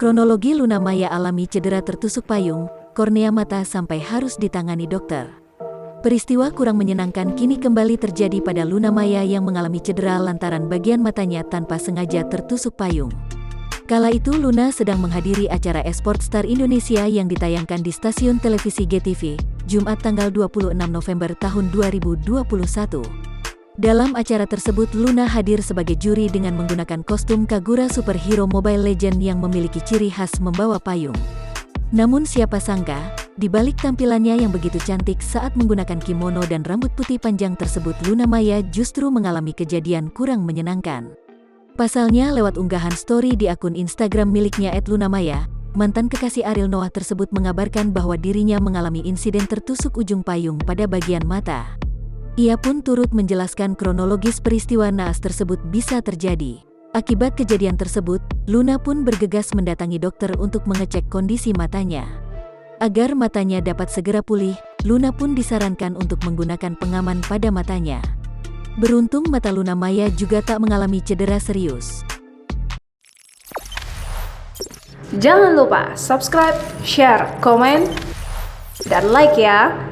Kronologi Luna Maya alami cedera tertusuk payung, kornea mata sampai harus ditangani dokter. Peristiwa kurang menyenangkan kini kembali terjadi pada Luna Maya yang mengalami cedera lantaran bagian matanya tanpa sengaja tertusuk payung. Kala itu Luna sedang menghadiri acara Esport Star Indonesia yang ditayangkan di stasiun televisi GTV, Jumat tanggal 26 November tahun 2021. Dalam acara tersebut Luna hadir sebagai juri dengan menggunakan kostum Kagura superhero Mobile Legends yang memiliki ciri khas membawa payung. Namun siapa sangka, di balik tampilannya yang begitu cantik saat menggunakan kimono dan rambut putih panjang tersebut Luna Maya justru mengalami kejadian kurang menyenangkan. Pasalnya lewat unggahan story di akun Instagram miliknya @lunamaya, mantan kekasih Ariel Noah tersebut mengabarkan bahwa dirinya mengalami insiden tertusuk ujung payung pada bagian mata. Ia pun turut menjelaskan kronologis peristiwa naas tersebut bisa terjadi. Akibat kejadian tersebut, Luna pun bergegas mendatangi dokter untuk mengecek kondisi matanya. Agar matanya dapat segera pulih, Luna pun disarankan untuk menggunakan pengaman pada matanya. Beruntung mata Luna Maya juga tak mengalami cedera serius. Jangan lupa subscribe, share, komen, dan like ya!